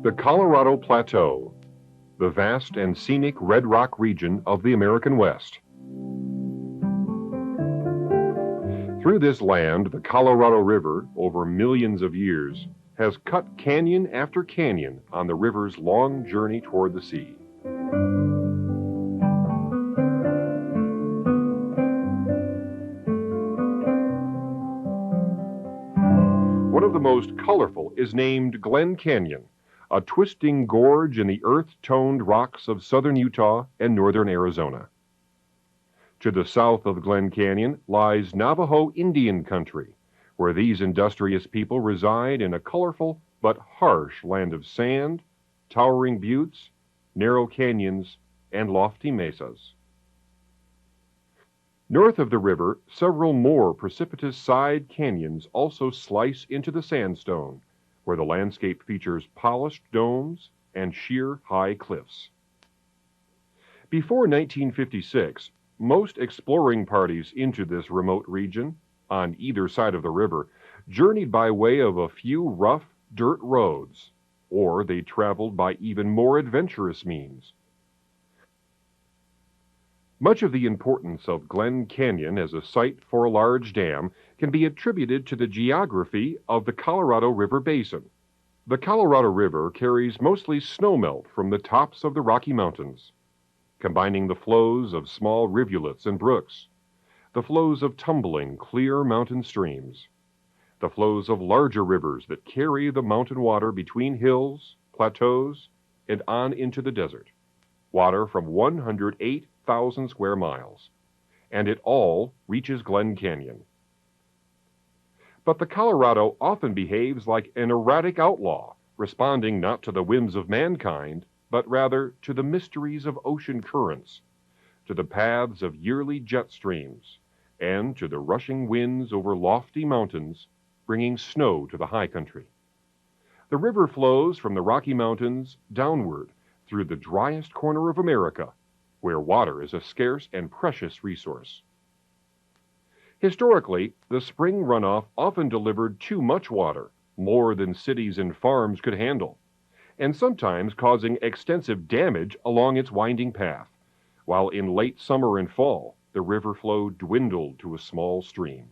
The Colorado Plateau, the vast and scenic Red Rock region of the American West. Through this land, the Colorado River, over millions of years, has cut canyon after canyon on the river's long journey toward the sea. One of the most colorful is named Glen Canyon, a twisting gorge in the earth-toned rocks of southern Utah and northern Arizona. To the south of Glen Canyon lies Navajo Indian country, where these industrious people reside in a colorful but harsh land of sand, towering buttes, narrow canyons, and lofty mesas. North of the river, several more precipitous side canyons also slice into the sandstone, where the landscape features polished domes and sheer high cliffs. Before 1956, most exploring parties into this remote region, on either side of the river, journeyed by way of a few rough dirt roads, or they traveled by even more adventurous means. Much of the importance of Glen Canyon as a site for a large dam can be attributed to the geography of the Colorado River Basin. The Colorado River carries mostly snowmelt from the tops of the Rocky Mountains, combining the flows of small rivulets and brooks, the flows of tumbling, clear mountain streams, the flows of larger rivers that carry the mountain water between hills, plateaus, and on into the desert. Water from 108,000 square miles, and it all reaches Glen Canyon. But the Colorado often behaves like an erratic outlaw, responding not to the whims of mankind, but rather to the mysteries of ocean currents, to the paths of yearly jet streams, and to the rushing winds over lofty mountains, bringing snow to the high country. The river flows from the Rocky Mountains downward through the driest corner of America, where water is a scarce and precious resource. Historically, the spring runoff often delivered too much water, more than cities and farms could handle, and sometimes causing extensive damage along its winding path, while in late summer and fall, the river flow dwindled to a small stream.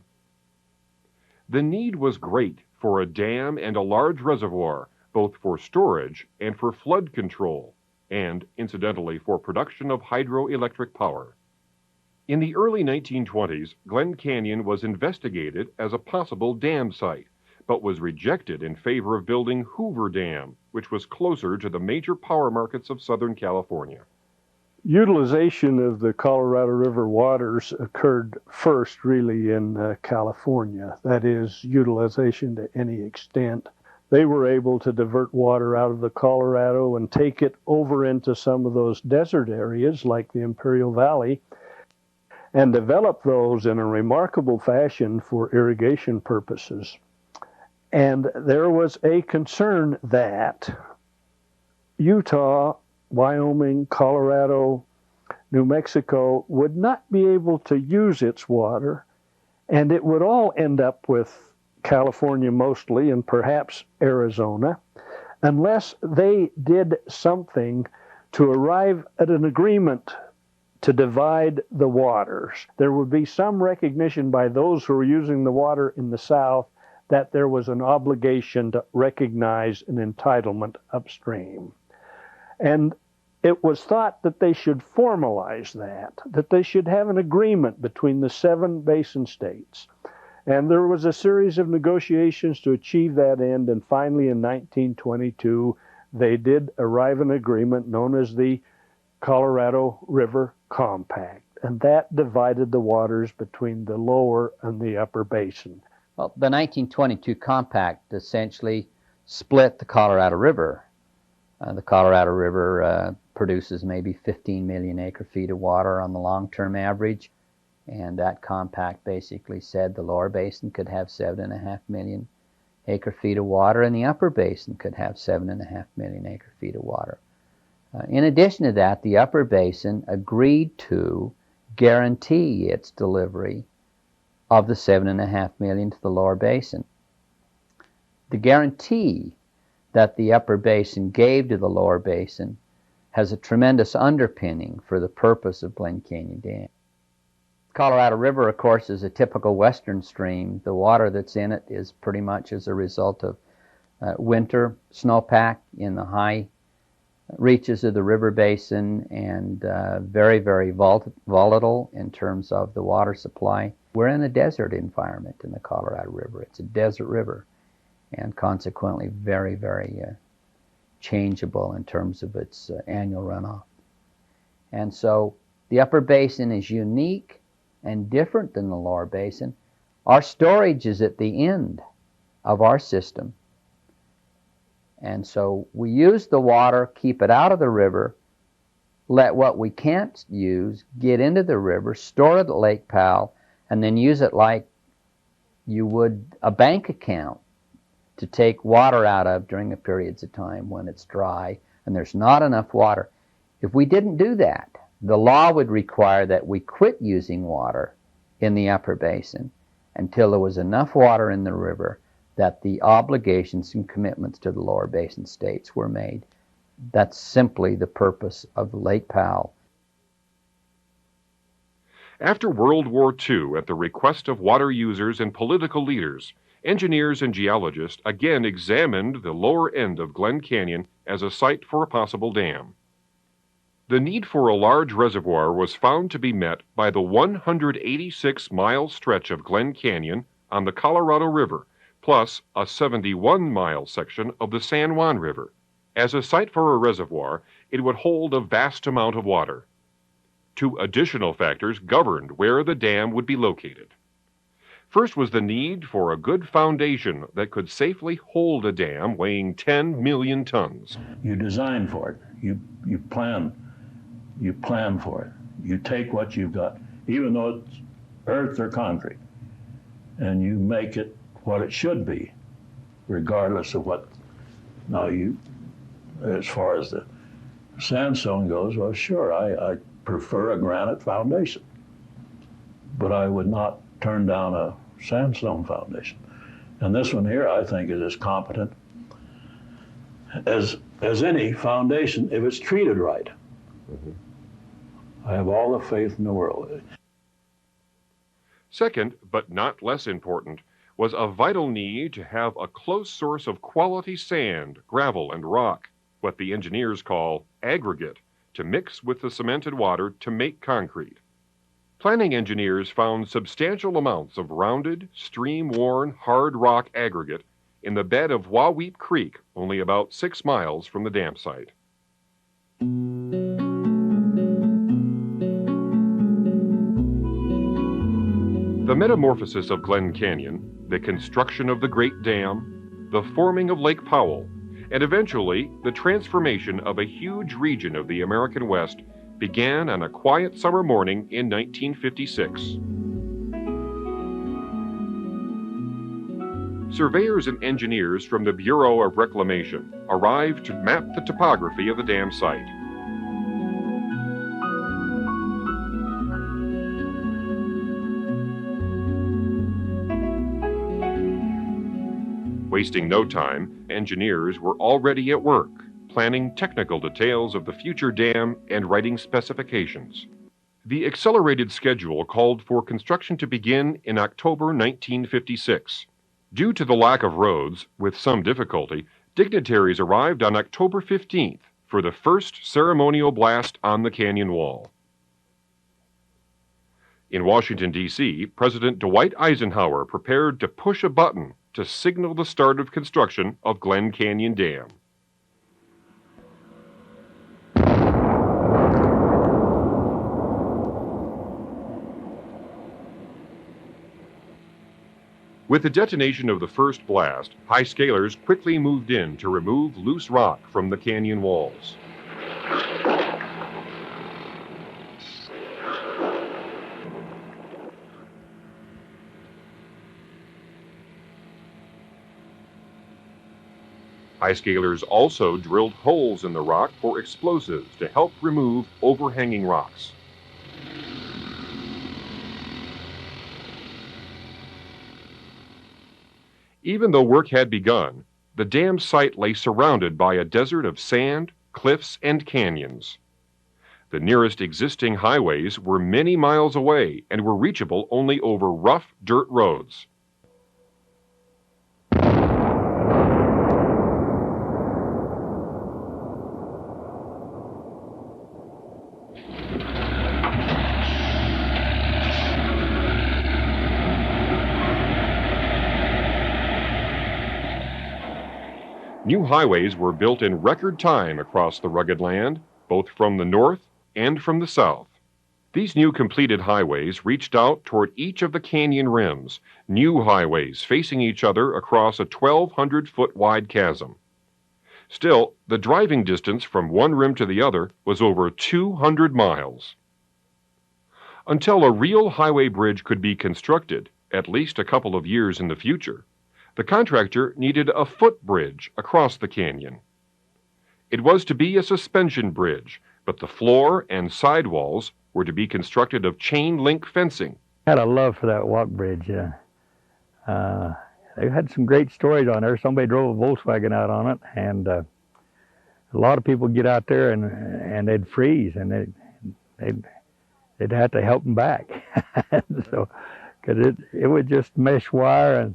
The need was great for a dam and a large reservoir, both for storage and for flood control, and, incidentally, for production of hydroelectric power. In the early 1920s, Glen Canyon was investigated as a possible dam site, but was rejected in favor of building Hoover Dam, which was closer to the major power markets of Southern California. Utilization of the Colorado River waters occurred first really in California. That is, utilization to any extent. They were able to divert water out of the Colorado and take it over into some of those desert areas like the Imperial Valley and develop those in a remarkable fashion for irrigation purposes. And there was a concern that Utah, Wyoming, Colorado, New Mexico would not be able to use its water, and it would all end up with California mostly, and perhaps Arizona, unless they did something to arrive at an agreement to divide the waters. There would be some recognition by those who were using the water in the south that there was an obligation to recognize an entitlement upstream. And it was thought that they should formalize that they should have an agreement between the 7 basin states. And there was a series of negotiations to achieve that end, and finally in 1922, they did arrive at an agreement known as the Colorado River Compact, and that divided the waters between the lower and the upper basin. Well, the 1922 Compact essentially split the Colorado River. The Colorado River produces maybe 15 million acre-feet of water on the long-term average, and that compact basically said the lower basin could have 7.5 million acre-feet of water, and the upper basin could have 7.5 million acre-feet of water. In addition to that, the upper basin agreed to guarantee its delivery of the 7.5 million to the lower basin. The guarantee that the upper basin gave to the lower basin has a tremendous underpinning for the purpose of Glen Canyon Dam. Colorado River, of course, is a typical western stream. The water that's in it is pretty much as a result of winter snowpack in the high reaches of the river basin, and very, very volatile in terms of the water supply. We're in a desert environment in the Colorado River. It's a desert river, and consequently very, very changeable in terms of its annual runoff. And so the upper basin is unique and different than the lower basin. Our storage is at the end of our system. And so we use the water, keep it out of the river, let what we can't use get into the river, store it at Lake Powell, and then use it like you would a bank account to take water out of during the periods of time when it's dry and there's not enough water. If we didn't do that, the law would require that we quit using water in the upper basin until there was enough water in the river that the obligations and commitments to the lower basin states were made. That's simply the purpose of Lake Powell. After World War II, at the request of water users and political leaders, engineers and geologists again examined the lower end of Glen Canyon as a site for a possible dam. The need for a large reservoir was found to be met by the 186-mile stretch of Glen Canyon on the Colorado River, plus a 71-mile section of the San Juan River. As a site for a reservoir, it would hold a vast amount of water. Two additional factors governed where the dam would be located. First was the need for a good foundation that could safely hold a dam weighing 10 million tons. You design for it. You plan for it. You take what you've got, even though it's earth or concrete, and you make it what it should be, regardless of what. Now, as far as the sandstone goes, well, sure, I prefer a granite foundation, but I would not turn down a sandstone foundation. And this one here, I think, is as competent as any foundation if it's treated right. Mm-hmm. I have all the faith in the world. Second, but not less important, was a vital need to have a close source of quality sand, gravel, and rock, what the engineers call aggregate, to mix with the cemented water to make concrete. Planning engineers found substantial amounts of rounded, stream-worn, hard rock aggregate in the bed of Waweep Creek, only about 6 miles from the dam site. The metamorphosis of Glen Canyon, the construction of the Great Dam, the forming of Lake Powell, and eventually the transformation of a huge region of the American West began on a quiet summer morning in 1956. Surveyors and engineers from the Bureau of Reclamation arrived to map the topography of the dam site. Wasting no time, engineers were already at work, planning technical details of the future dam and writing specifications. The accelerated schedule called for construction to begin in October 1956. Due to the lack of roads, with some difficulty, dignitaries arrived on October 15th for the first ceremonial blast on the canyon wall. In Washington, D.C., President Dwight Eisenhower prepared to push a button to signal the start of construction of Glen Canyon Dam. With the detonation of the first blast, high scalers quickly moved in to remove loose rock from the canyon walls. High scalers also drilled holes in the rock for explosives to help remove overhanging rocks. Even though work had begun, the dam site lay surrounded by a desert of sand, cliffs, and canyons. The nearest existing highways were many miles away and were reachable only over rough dirt roads. New highways were built in record time across the rugged land, both from the north and from the south. These new completed highways reached out toward each of the canyon rims, new highways facing each other across a 1,200-foot wide chasm. Still, the driving distance from one rim to the other was over 200 miles. Until a real highway bridge could be constructed, at least a couple of years in the future, the contractor needed a footbridge across the canyon. It was to be a suspension bridge, but the floor and sidewalls were to be constructed of chain link fencing. I had a love for that walk bridge. They had some great stories on there. Somebody drove a Volkswagen out on it, and a lot of people get out there and they'd freeze, and they'd have to help them back. So, because it was just mesh wire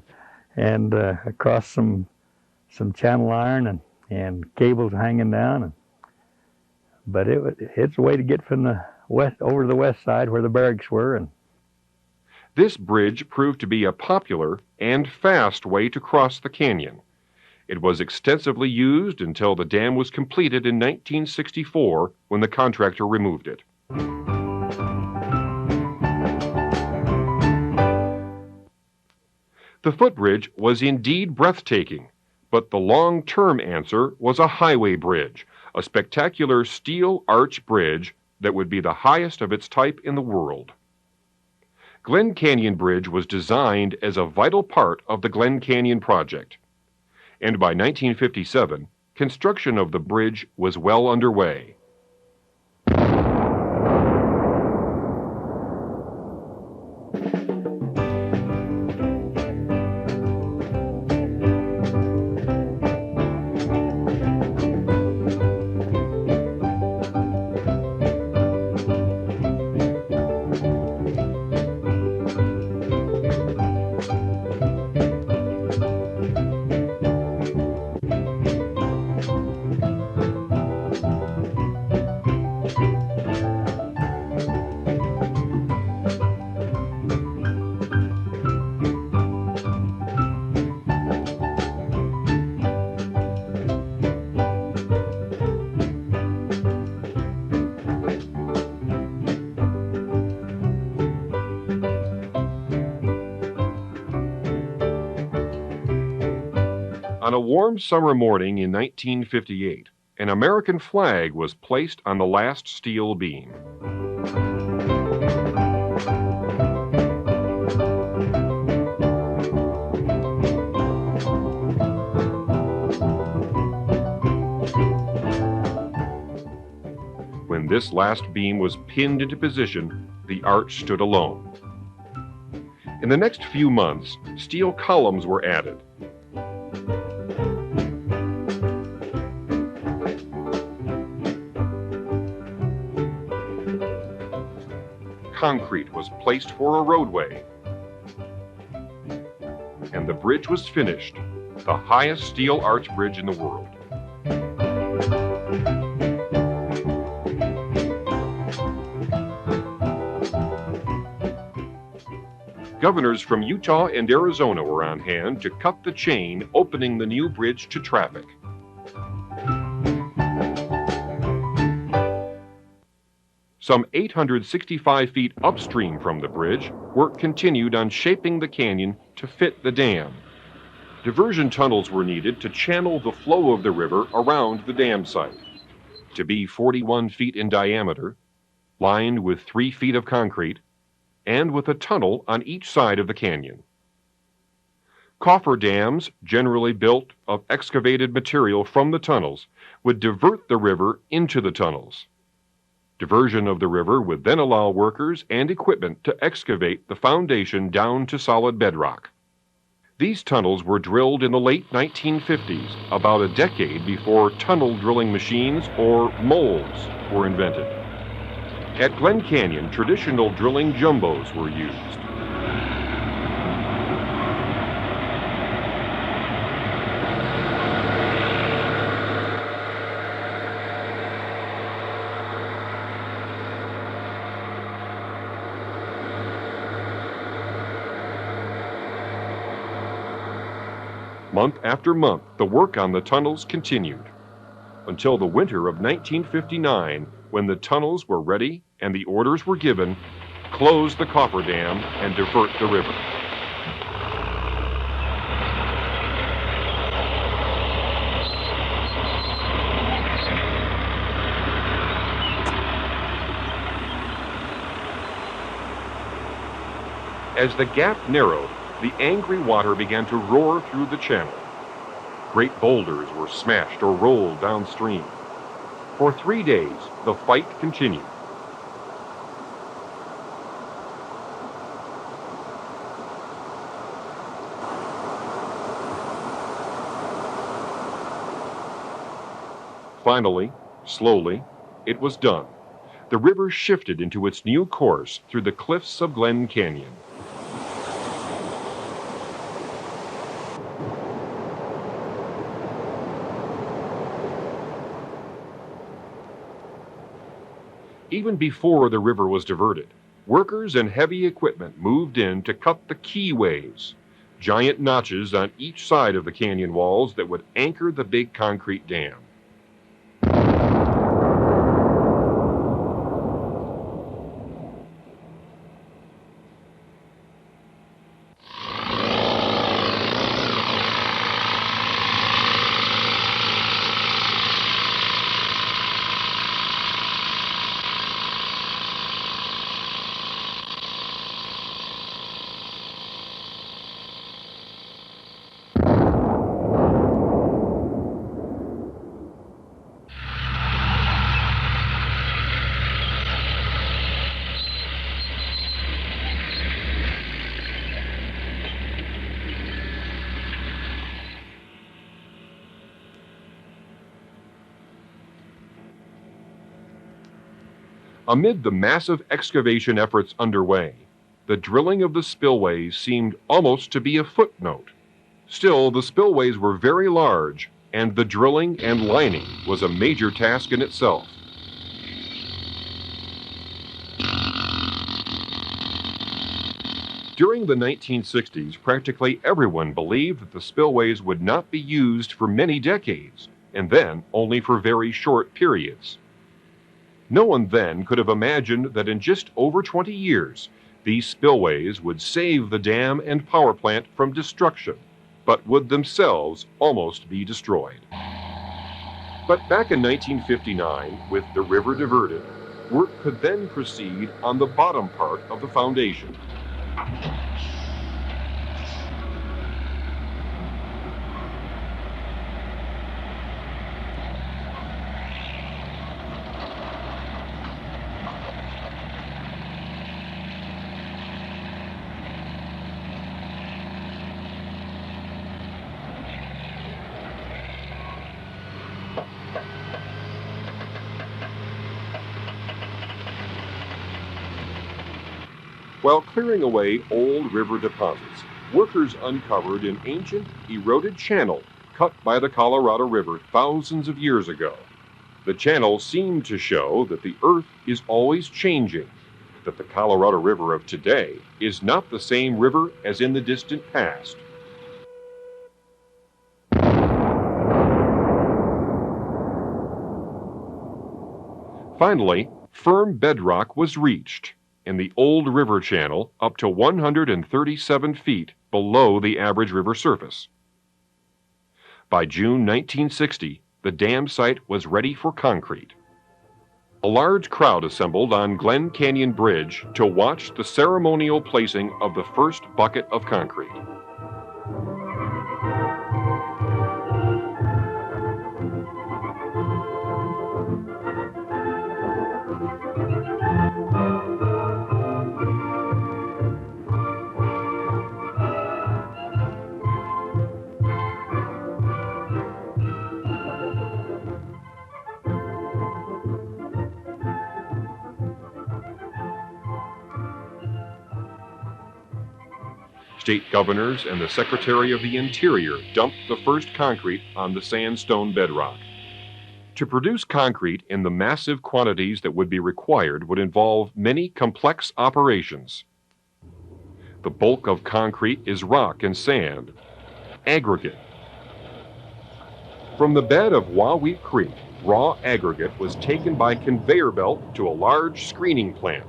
and across some channel iron and cables hanging down. But it's a way to get from the west over to the west side where the barracks were. This bridge proved to be a popular and fast way to cross the canyon. It was extensively used until the dam was completed in 1964 when the contractor removed it. The footbridge was indeed breathtaking, but the long-term answer was a highway bridge, a spectacular steel arch bridge that would be the highest of its type in the world. Glen Canyon Bridge was designed as a vital part of the Glen Canyon project, and by 1957, construction of the bridge was well underway. On a warm summer morning in 1958, an American flag was placed on the last steel beam. When this last beam was pinned into position, the arch stood alone. In the next few months, steel columns were added. Concrete was placed for a roadway, and the bridge was finished, the highest steel arch bridge in the world. Governors from Utah and Arizona were on hand to cut the chain opening the new bridge to traffic. Some 865 feet upstream from the bridge, work continued on shaping the canyon to fit the dam. Diversion tunnels were needed to channel the flow of the river around the dam site. To be 41 feet in diameter, lined with 3 feet of concrete, and with a tunnel on each side of the canyon. Coffer dams, generally built of excavated material from the tunnels, would divert the river into the tunnels. Diversion of the river would then allow workers and equipment to excavate the foundation down to solid bedrock. These tunnels were drilled in the late 1950s, about a decade before tunnel drilling machines, or moles, were invented. At Glen Canyon, traditional drilling jumbos were used. Month after month, the work on the tunnels continued, until the winter of 1959, when the tunnels were ready and the orders were given, close the cofferdam and divert the river. As the gap narrowed, the angry water began to roar through the channel. Great boulders were smashed or rolled downstream. For 3 days, the fight continued. Finally, slowly, it was done. The river shifted into its new course through the cliffs of Glen Canyon. Even before the river was diverted, workers and heavy equipment moved in to cut the keyways, giant notches on each side of the canyon walls that would anchor the big concrete dam. Amid the massive excavation efforts underway, the drilling of the spillways seemed almost to be a footnote. Still, the spillways were very large, and the drilling and lining was a major task in itself. During the 1960s, practically everyone believed that the spillways would not be used for many decades, and then only for very short periods. No one then could have imagined that in just over 20 years, these spillways would save the dam and power plant from destruction, but would themselves almost be destroyed. But back in 1959, with the river diverted, work could then proceed on the bottom part of the foundation. While clearing away old river deposits, workers uncovered an ancient, eroded channel cut by the Colorado River thousands of years ago. The channel seemed to show that the Earth is always changing, that the Colorado River of today is not the same river as in the distant past. Finally, firm bedrock was reached in the old river channel up to 137 feet below the average river surface. By June 1960, the dam site was ready for concrete. A large crowd assembled on Glen Canyon Bridge to watch the ceremonial placing of the first bucket of concrete. State governors and the Secretary of the Interior dumped the first concrete on the sandstone bedrock. To produce concrete in the massive quantities that would be required would involve many complex operations. The bulk of concrete is rock and sand, aggregate. From the bed of Wahweap Creek, raw aggregate was taken by conveyor belt to a large screening plant.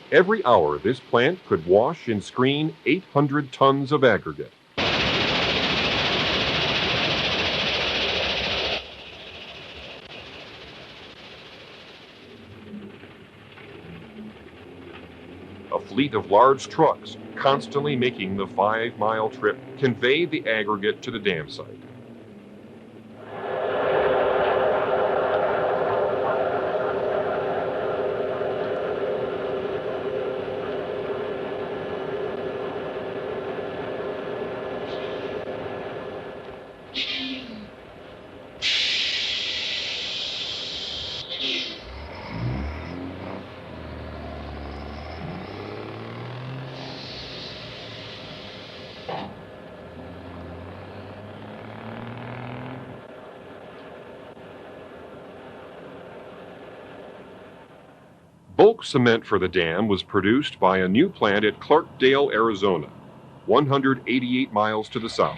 Every hour, this plant could wash and screen 800 tons of aggregate. A fleet of large trucks, constantly making the 5-mile trip, convey the aggregate to the dam site. Bulk cement for the dam was produced by a new plant at Clarkdale, Arizona, 188 miles to the south.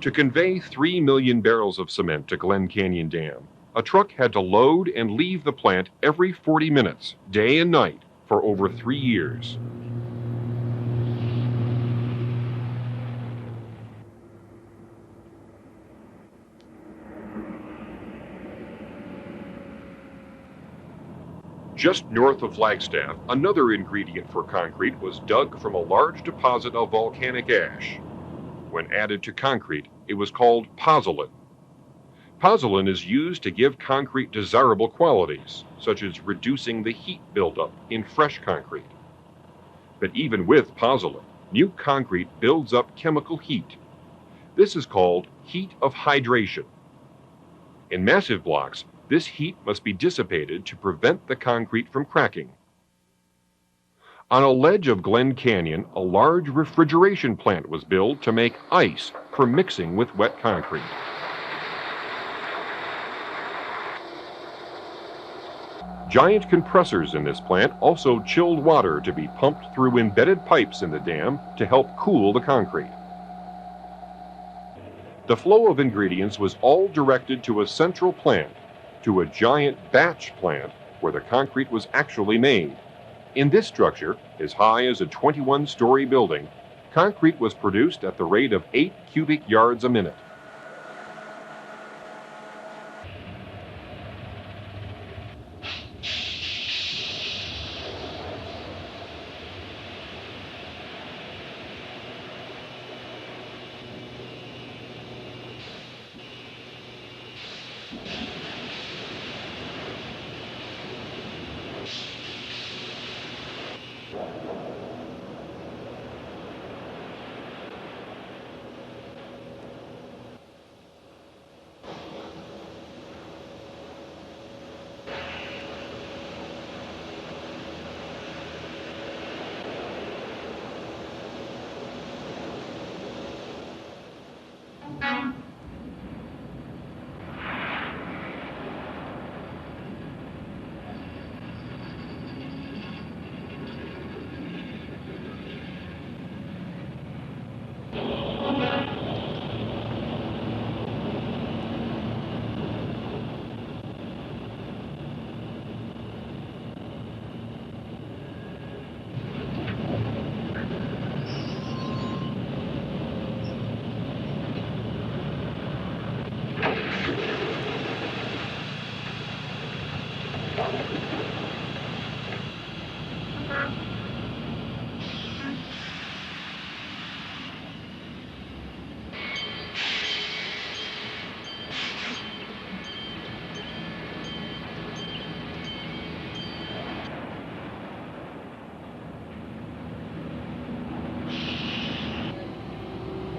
To convey 3 million barrels of cement to Glen Canyon Dam, a truck had to load and leave the plant every 40 minutes, day and night, for over 3 years. Just north of Flagstaff, another ingredient for concrete was dug from a large deposit of volcanic ash. When added to concrete, it was called pozzolan. Pozzolan is used to give concrete desirable qualities, such as reducing the heat buildup in fresh concrete. But even with pozzolan, new concrete builds up chemical heat. This is called heat of hydration. In massive blocks, this heat must be dissipated to prevent the concrete from cracking. On a ledge of Glen Canyon, a large refrigeration plant was built to make ice for mixing with wet concrete. Giant compressors in this plant also chilled water to be pumped through embedded pipes in the dam to help cool the concrete. The flow of ingredients was all directed to a central plant, to a giant batch plant where the concrete was actually made. In this structure, as high as a 21-story building, concrete was produced at the rate of 8 cubic yards a minute.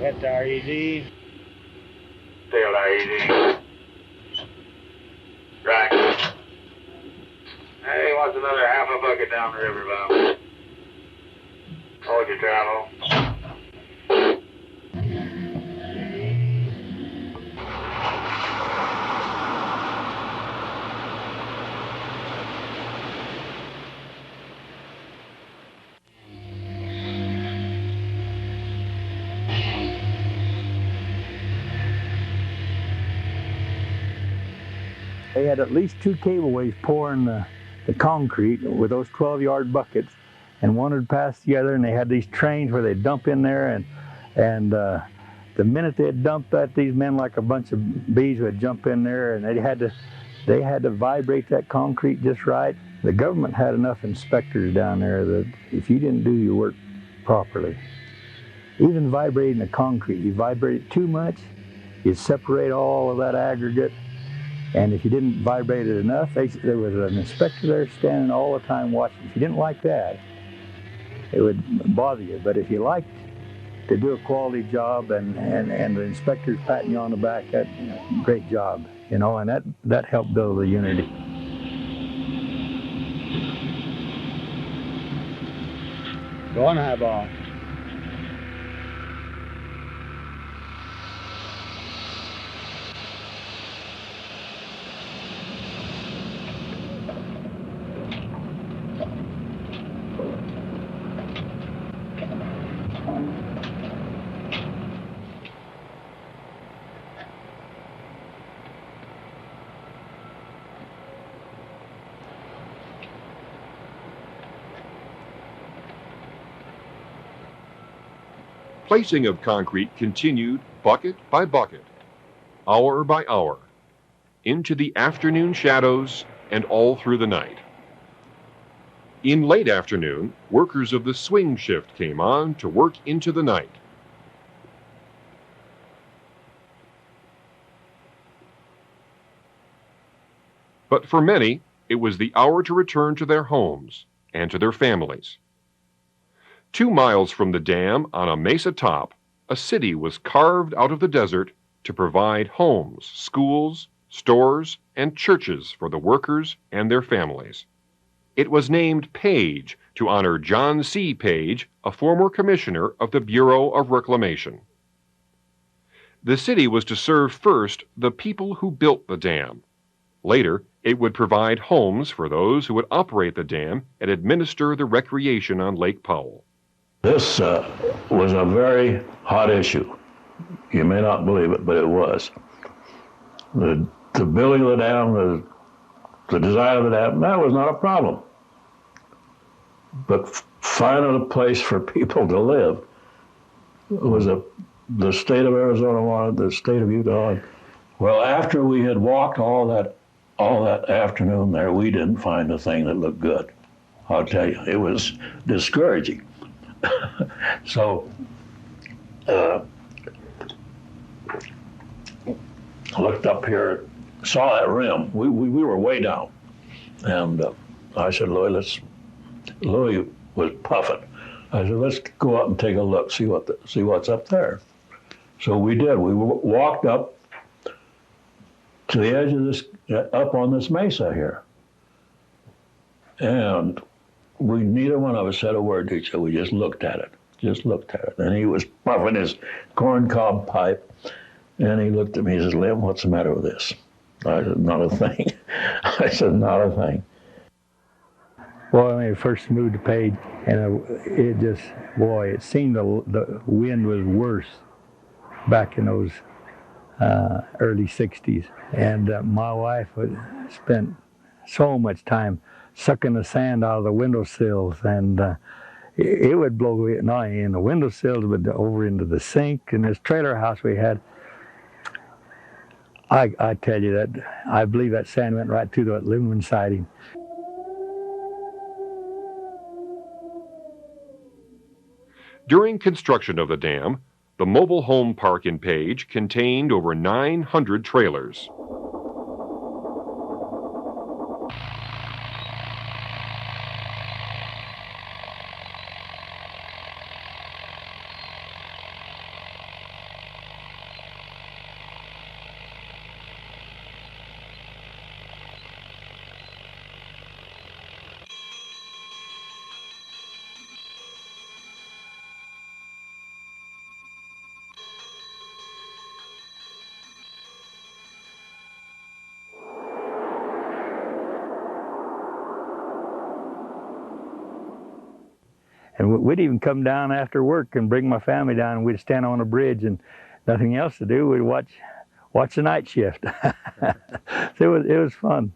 Hit the RED. Tail RED. Right. Hey, what's another half a bucket down the river, Bob? Hold your travel. They had at least 2 cableways pouring the concrete with those 12-yard buckets, and one would pass the other, and they had these trains where they'd dump in there, and the minute they'd dump that, these men like a bunch of bees would jump in there, and they had to vibrate that concrete just right. The government had enough inspectors down there that if you didn't do your work properly, even vibrating the concrete, you vibrate it too much, you'd separate all of that aggregate. And if you didn't vibrate it enough, there was an inspector there standing all the time watching. If you didn't like that, it would bother you. But if you liked to do a quality job and the inspector's patting you on the back, that great job, and that helped build the unity. Go on, Highball. Placing of concrete continued bucket by bucket, hour by hour, into the afternoon shadows and all through the night. In late afternoon, workers of the swing shift came on to work into the night. But for many, it was the hour to return to their homes and to their families. 2 miles from the dam on a mesa top, a city was carved out of the desert to provide homes, schools, stores, and churches for the workers and their families. It was named Page to honor John C. Page, a former commissioner of the Bureau of Reclamation. The city was to serve first the people who built the dam. Later, it would provide homes for those who would operate the dam and administer the recreation on Lake Powell. This was a very hot issue. You may not believe it, but it was. The building of the dam, the design of the dam, that was not a problem. But finding a place for people to live was the state of Arizona wanted, the state of Utah. Well, after we had walked all that afternoon there, we didn't find a thing that looked good. I'll tell you, it was discouraging. So, looked up here, saw that rim. We were way down, and I said, Louis was puffing. I said, let's go out and take a look, see what's up there. So we did. We walked up to the edge of this, up on this mesa here, and neither one of us said a word to each other. We just looked at it. And he was puffing his corncob pipe, and he looked at me and says, Lim, what's the matter with this? I said, not a thing. I said, not a thing. Well, when we first moved to Page, and it seemed the wind was worse back in those early 60s. And my wife would spend so much time sucking the sand out of the windowsills, and it would blow not in the windowsills, but over into the sink. And this trailer house we had, I tell you that I believe that sand went right through the aluminum siding. During construction of the dam, the mobile home park in Page contained over 900 trailers. And we'd even come down after work and bring my family down, and we'd stand on a bridge and nothing else to do. We'd watch the night shift. So it was fun.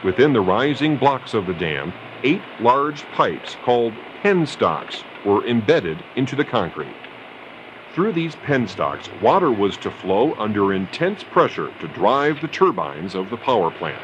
Within the rising blocks of the dam, 8 large pipes called penstocks were embedded into the concrete. Through these penstocks, water was to flow under intense pressure to drive the turbines of the power plant.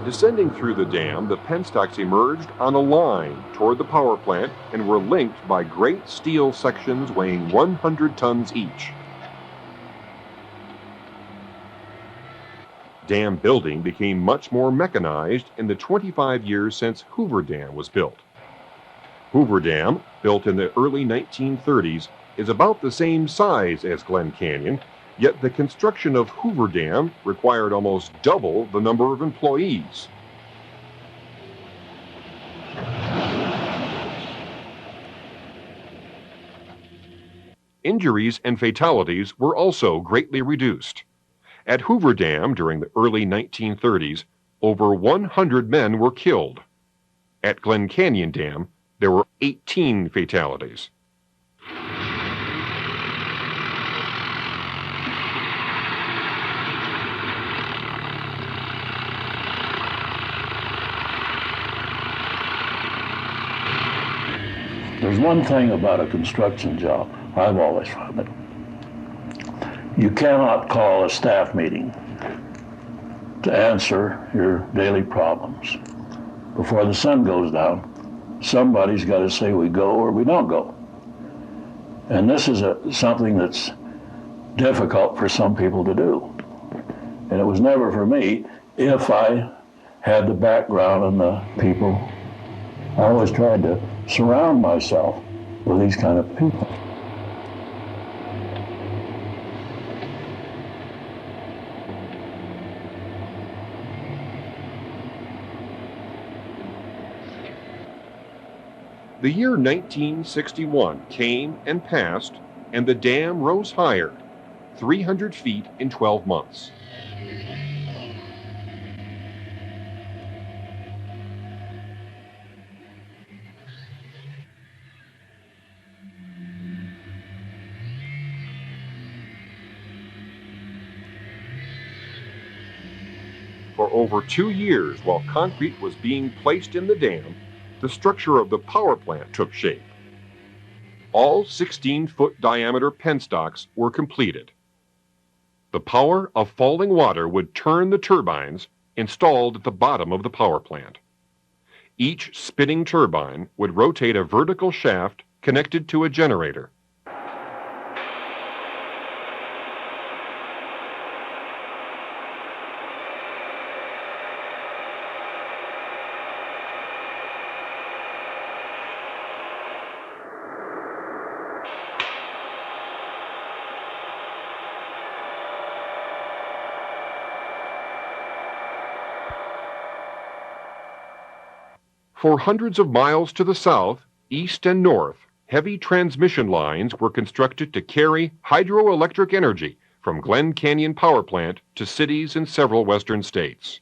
Descending through the dam, the penstocks emerged on a line toward the power plant and were linked by great steel sections weighing 100 tons each. Dam building became much more mechanized in the 25 years since Hoover Dam was built. Hoover Dam, built in the early 1930s, is about the same size as Glen Canyon, yet the construction of Hoover Dam required almost double the number of employees. Injuries and fatalities were also greatly reduced. At Hoover Dam during the early 1930s, over 100 men were killed. At Glen Canyon Dam, there were 18 fatalities. There's one thing about a construction job, I've always found it. You cannot call a staff meeting to answer your daily problems. Before the sun goes down, somebody's got to say we go or we don't go. And this is something that's difficult for some people to do. And it was never for me if I had the background and the people. I always tried to surround myself with these kind of people. The year 1961 came and passed, and the dam rose higher, 300 feet in 12 months. For over 2 years, while concrete was being placed in the dam, the structure of the power plant took shape. All 16-foot diameter penstocks were completed. The power of falling water would turn the turbines installed at the bottom of the power plant. Each spinning turbine would rotate a vertical shaft connected to a generator. For hundreds of miles to the south, east, and north, heavy transmission lines were constructed to carry hydroelectric energy from Glen Canyon Power Plant to cities in several western states.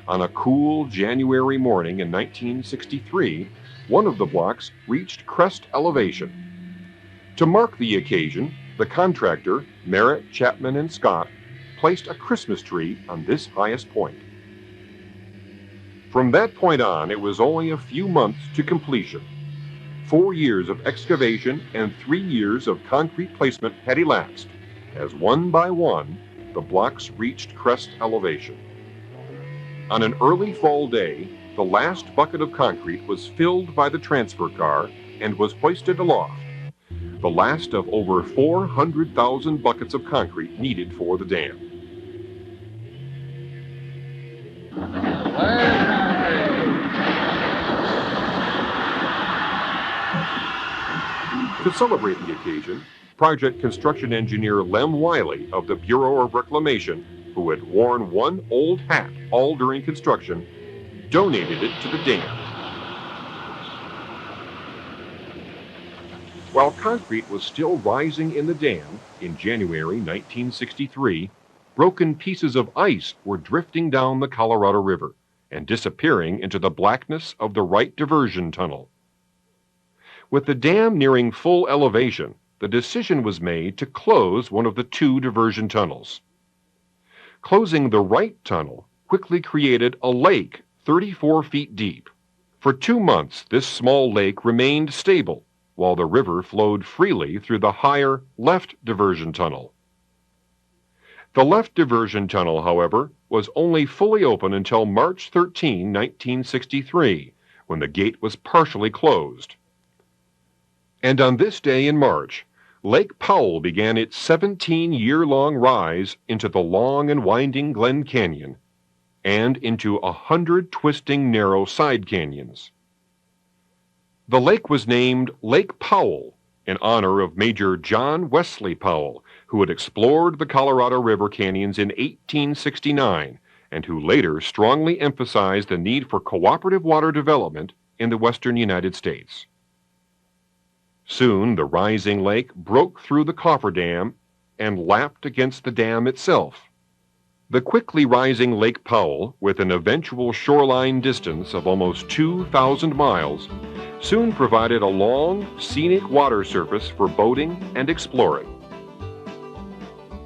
On a cool January morning in 1963, one of the blocks reached crest elevation. To mark the occasion, the contractor, Merritt, Chapman, and Scott, placed a Christmas tree on this highest point. From that point on, it was only a few months to completion. 4 years of excavation and 3 years of concrete placement had elapsed, as one by one, the blocks reached crest elevation. On an early fall day, the last bucket of concrete was filled by the transfer car and was hoisted aloft, the last of over 400,000 buckets of concrete needed for the dam. To celebrate the occasion, project construction engineer Lem Wiley of the Bureau of Reclamation, who had worn one old hat all during construction, donated it to the dam. While concrete was still rising in the dam in January 1963, broken pieces of ice were drifting down the Colorado River and disappearing into the blackness of the Wright Diversion Tunnel. With the dam nearing full elevation, the decision was made to close one of the 2 diversion tunnels. Closing the Wright Tunnel quickly created a lake 34 feet deep. For 2 months, this small lake remained stable, while the river flowed freely through the higher left diversion tunnel. The left diversion tunnel, however, was only fully open until March 13, 1963, when the gate was partially closed. And on this day in March, Lake Powell began its 17-year-long rise into the long and winding Glen Canyon and into 100 twisting narrow side canyons. The lake was named Lake Powell in honor of Major John Wesley Powell, who had explored the Colorado River canyons in 1869 and who later strongly emphasized the need for cooperative water development in the western United States. Soon, the rising lake broke through the cofferdam and lapped against the dam itself. The quickly rising Lake Powell, with an eventual shoreline distance of almost 2,000 miles, soon provided a long, scenic water surface for boating and exploring.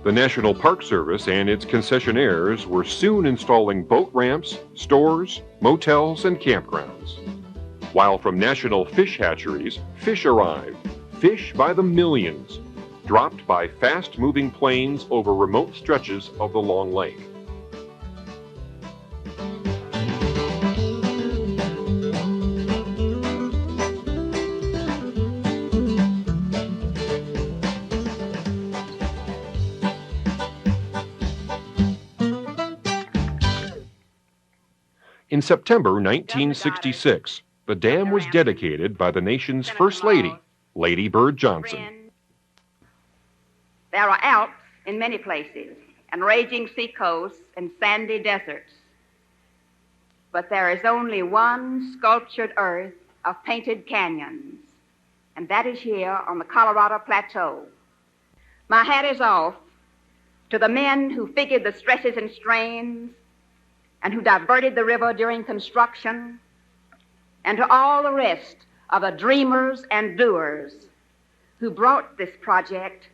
The National Park Service and its concessionaires were soon installing boat ramps, stores, motels, and campgrounds. While from national fish hatcheries, fish arrived, fish by the millions, dropped by fast-moving planes over remote stretches of the long lake. In September 1966, the dam was dedicated by the nation's First Lady, Lady Bird Johnson. There are Alps in many places, and raging seacoasts and sandy deserts. But there is only one sculptured earth of painted canyons, and that is here on the Colorado Plateau. My hat is off to the men who figured the stresses and strains and who diverted the river during construction, and to all the rest of the dreamers and doers who brought this project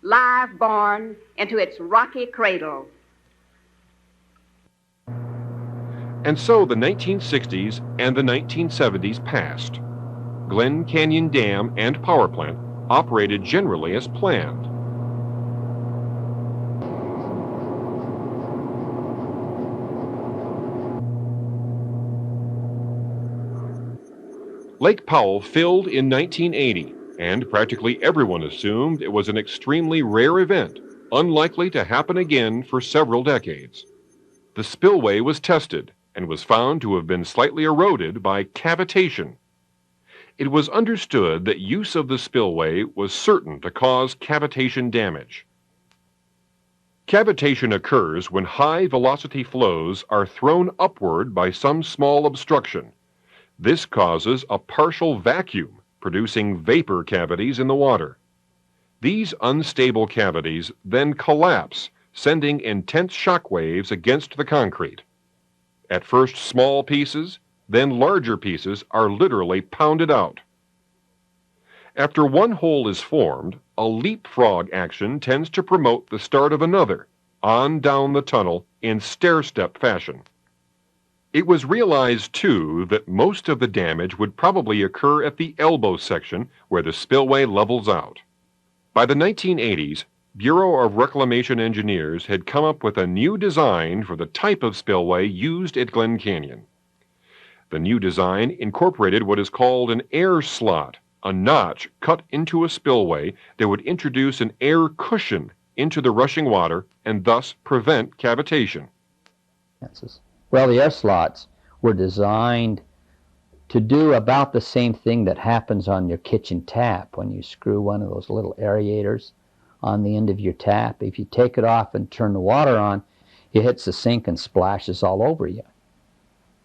live born into its rocky cradle. And so the 1960s and the 1970s passed. Glen Canyon Dam and Power Plant operated generally as planned. Lake Powell filled in 1980, and practically everyone assumed it was an extremely rare event, unlikely to happen again for several decades. The spillway was tested and was found to have been slightly eroded by cavitation. It was understood that use of the spillway was certain to cause cavitation damage. Cavitation occurs when high-velocity flows are thrown upward by some small obstruction. This causes a partial vacuum, producing vapor cavities in the water. These unstable cavities then collapse, sending intense shock waves against the concrete. At first small pieces, then larger pieces are literally pounded out. After one hole is formed, a leapfrog action tends to promote the start of another, on down the tunnel in stair-step fashion. It was realized, too, that most of the damage would probably occur at the elbow section where the spillway levels out. By the 1980s, Bureau of Reclamation engineers had come up with a new design for the type of spillway used at Glen Canyon. The new design incorporated what is called an air slot, a notch cut into a spillway that would introduce an air cushion into the rushing water and thus prevent cavitation. Well, the air slots were designed to do about the same thing that happens on your kitchen tap when you screw one of those little aerators on the end of your tap. If you take it off and turn the water on, it hits the sink and splashes all over you.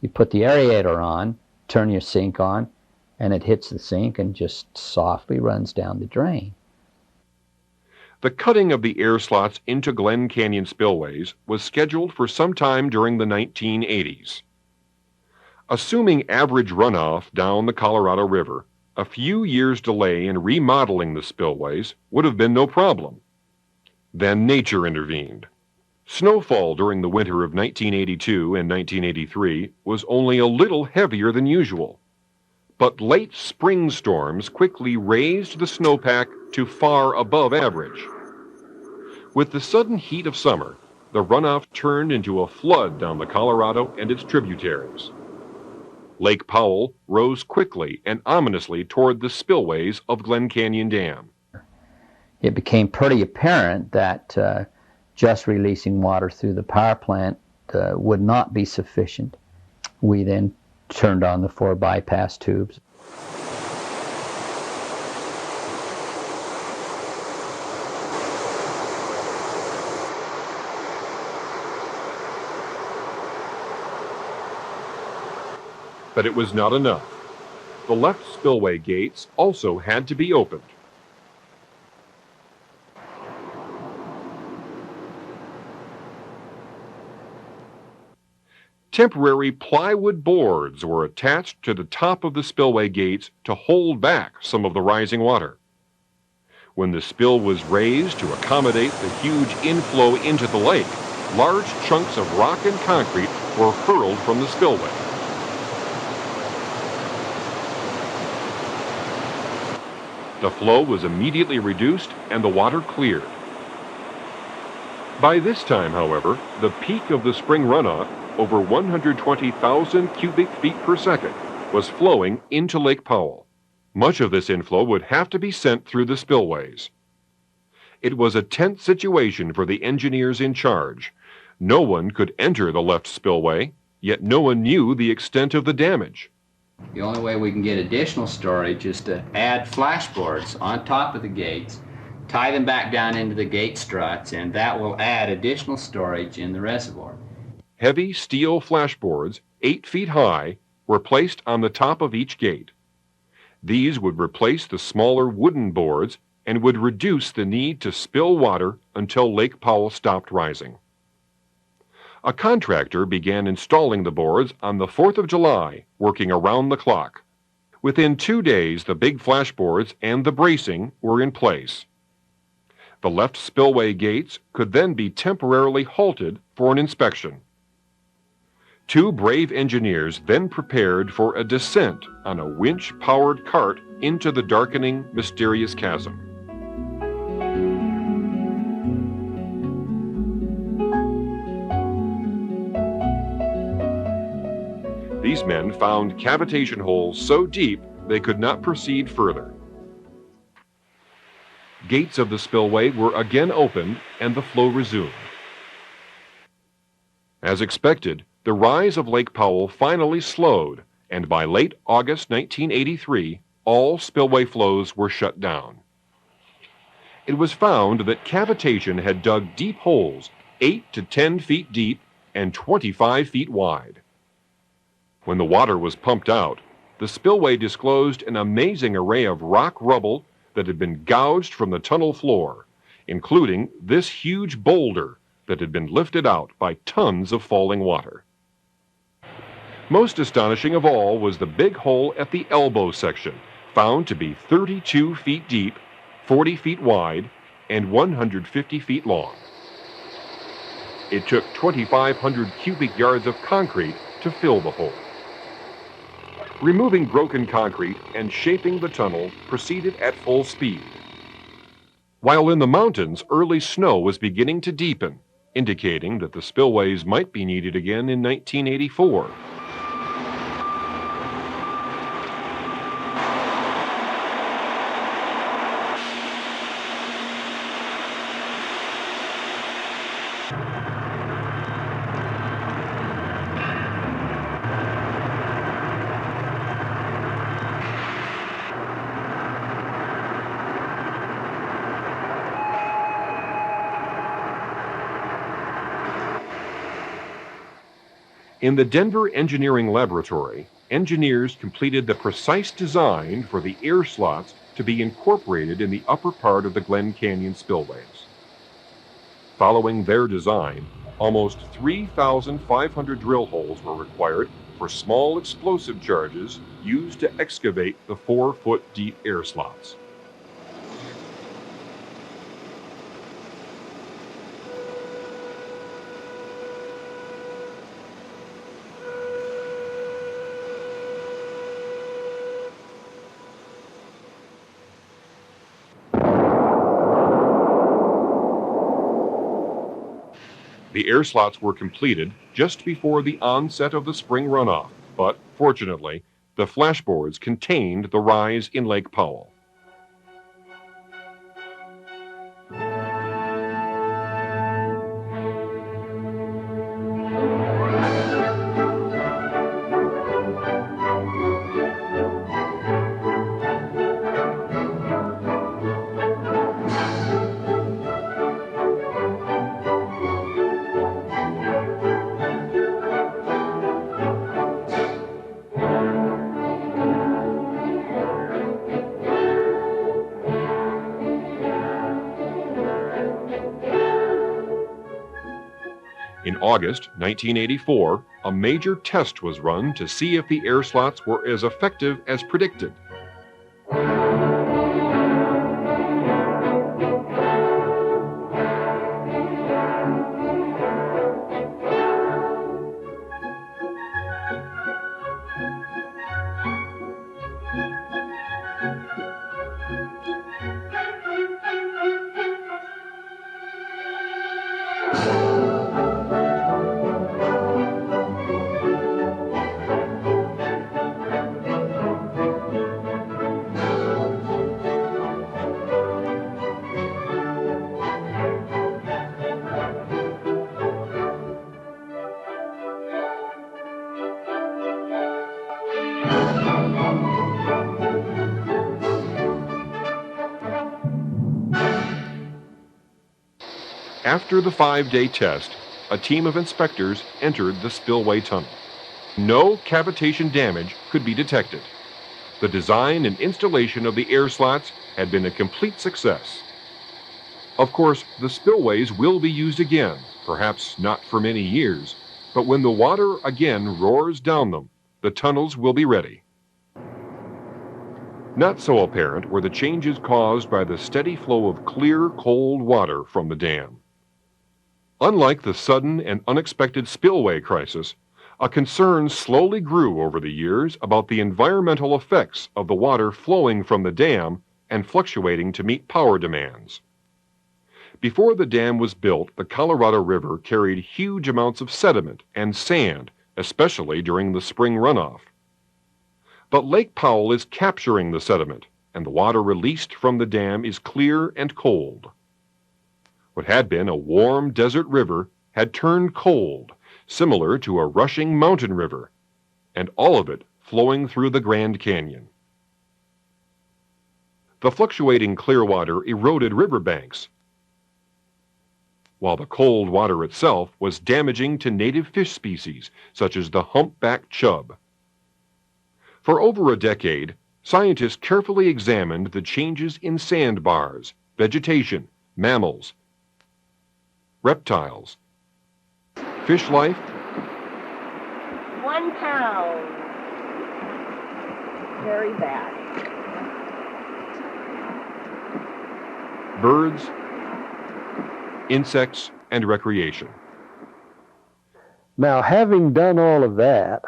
You put the aerator on, turn your sink on, and it hits the sink and just softly runs down the drain. The cutting of the air slots into Glen Canyon spillways was scheduled for some time during the 1980s. Assuming average runoff down the Colorado River, a few years' delay in remodeling the spillways would have been no problem. Then nature intervened. Snowfall during the winter of 1982 and 1983 was only a little heavier than usual, but late spring storms quickly raised the snowpack to far above average. With the sudden heat of summer, the runoff turned into a flood down the Colorado and its tributaries. Lake Powell rose quickly and ominously toward the spillways of Glen Canyon Dam. It became pretty apparent that just releasing water through the power plant would not be sufficient. We then turned on the 4 bypass tubes. But it was not enough. The left spillway gates also had to be opened. Temporary plywood boards were attached to the top of the spillway gates to hold back some of the rising water. When the spill was raised to accommodate the huge inflow into the lake, large chunks of rock and concrete were hurled from the spillway. The flow was immediately reduced and the water cleared. By this time, however, the peak of the spring runoff, over 120,000 cubic feet per second, was flowing into Lake Powell. Much of this inflow would have to be sent through the spillways. It was a tense situation for the engineers in charge. No one could enter the left spillway, yet no one knew the extent of the damage. The only way we can get additional storage is to add flashboards on top of the gates, tie them back down into the gate struts, and that will add additional storage in the reservoir. Heavy steel flashboards, 8 feet high, were placed on the top of each gate. These would replace the smaller wooden boards and would reduce the need to spill water until Lake Powell stopped rising. A contractor began installing the boards on the 4th of July, working around the clock. Within 2 days, the big flashboards and the bracing were in place. The left spillway gates could then be temporarily halted for an inspection. 2 brave engineers then prepared for a descent on a winch-powered cart into the darkening, mysterious chasm. These men found cavitation holes so deep they could not proceed further. Gates of the spillway were again opened and the flow resumed. As expected, the rise of Lake Powell finally slowed, and by late August 1983, all spillway flows were shut down. It was found that cavitation had dug deep holes 8 to 10 feet deep and 25 feet wide. When the water was pumped out, the spillway disclosed an amazing array of rock rubble that had been gouged from the tunnel floor, including this huge boulder that had been lifted out by tons of falling water. Most astonishing of all was the big hole at the elbow section, found to be 32 feet deep, 40 feet wide, and 150 feet long. It took 2,500 cubic yards of concrete to fill the hole. Removing broken concrete and shaping the tunnel proceeded at full speed. While in the mountains, early snow was beginning to deepen, indicating that the spillways might be needed again in 1984. In the Denver Engineering Laboratory, engineers completed the precise design for the air slots to be incorporated in the upper part of the Glen Canyon spillways. Following their design, almost 3,500 drill holes were required for small explosive charges used to excavate the 4-foot deep air slots. The air slots were completed just before the onset of the spring runoff, but fortunately, the flashboards contained the rise in Lake Powell. In August 1984, a major test was run to see if the air slots were as effective as predicted. After the 5-day test, a team of inspectors entered the spillway tunnel. No cavitation damage could be detected. The design and installation of the air slots had been a complete success. Of course, the spillways will be used again, perhaps not for many years, but when the water again roars down them, the tunnels will be ready. Not so apparent were the changes caused by the steady flow of clear, cold water from the dam. Unlike the sudden and unexpected spillway crisis, a concern slowly grew over the years about the environmental effects of the water flowing from the dam and fluctuating to meet power demands. Before the dam was built, the Colorado River carried huge amounts of sediment and sand, especially during the spring runoff. But Lake Powell is capturing the sediment, and the water released from the dam is clear and cold. What had been a warm desert river had turned cold, similar to a rushing mountain river, and all of it flowing through the Grand Canyon. The fluctuating clear water eroded riverbanks, while the cold water itself was damaging to native fish species, such as the humpback chub. For over a decade, scientists carefully examined the changes in sandbars, vegetation, mammals, reptiles, fish life, 1 pound. Very bad. birds, insects, and recreation. Now, having done all of that,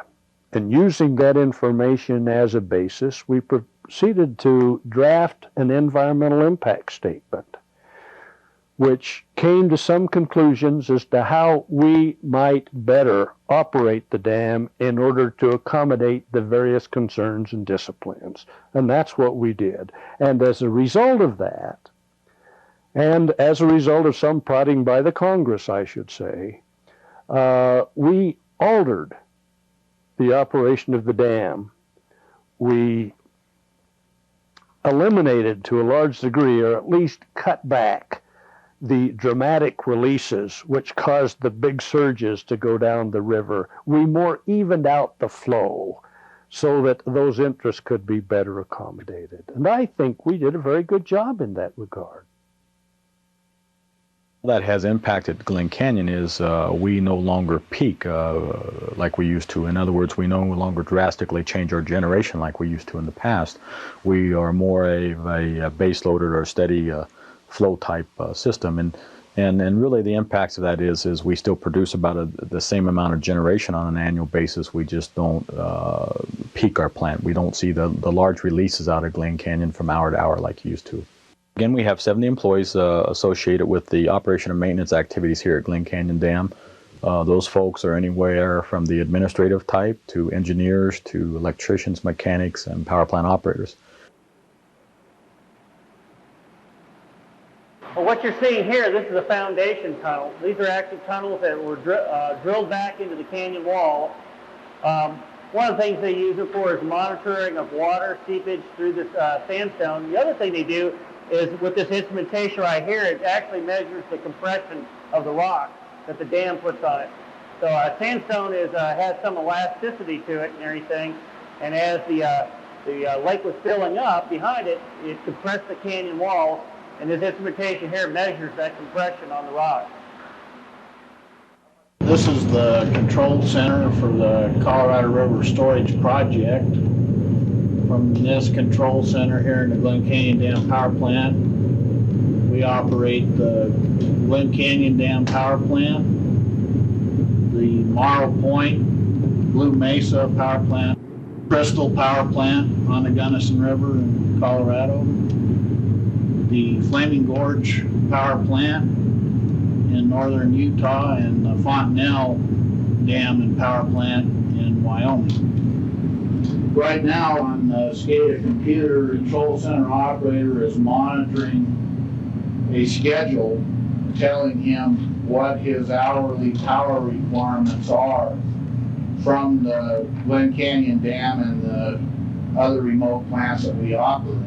and using that information as a basis, we proceeded to draft an environmental impact statement, which came to some conclusions as to how we might better operate the dam in order to accommodate the various concerns and disciplines. And that's what we did. And as a result of that, and as a result of some prodding by the Congress, I should say, we altered the operation of the dam. We eliminated to a large degree, or at least cut back, the dramatic releases which caused the big surges to go down the river. We more evened out the flow so that those interests could be better accommodated. And I think we did a very good job in that regard. That has impacted Glen Canyon is we no longer peak like we used to. In other words, we no longer drastically change our generation like we used to in the past. We are more a base-loaded or steady flow type system, and really the impacts of that is we still produce about the same amount of generation on an annual basis. We just don't peak our plant. We don't see the large releases out of Glen Canyon from hour to hour like you used to. Again, we have 70 employees associated with the operation and maintenance activities here at Glen Canyon Dam. Those folks are anywhere from the administrative type to engineers to electricians, mechanics, and power plant operators. Well, what you're seeing here, this is a foundation tunnel. These are actually tunnels that were drilled back into the canyon wall. One of the things they use it for is monitoring of water seepage through this sandstone. The other thing they do is with this instrumentation right here, it actually measures the compression of the rock that the dam puts on it. So sandstone has some elasticity to it and everything, and as the lake was filling up behind it, it compressed the canyon walls, and this instrumentation here measures that compression on the rock. This is the control center for the Colorado River Storage Project. From this control center here in the Glen Canyon Dam Power Plant, we operate the Glen Canyon Dam Power Plant, the Morrow Point, Blue Mesa Power Plant, Crystal Power Plant on the Gunnison River in Colorado, the Flaming Gorge Power Plant in northern Utah, and the Fontenelle Dam and Power Plant in Wyoming. Right now on the SCADA computer, the control center operator is monitoring a schedule telling him what his hourly power requirements are from the Glen Canyon Dam and the other remote plants that we operate.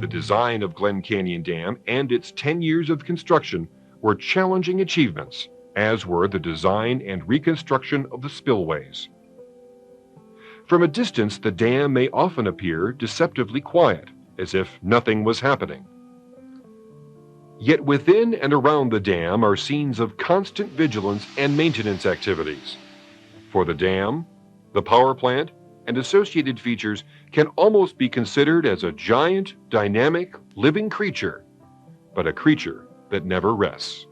The design of Glen Canyon Dam and its 10 years of construction were challenging achievements, as were the design and reconstruction of the spillways. From a distance, the dam may often appear deceptively quiet, as if nothing was happening. Yet within and around the dam are scenes of constant vigilance and maintenance activities. For the dam, the power plant, and associated features can almost be considered as a giant, dynamic, living creature, but a creature that never rests.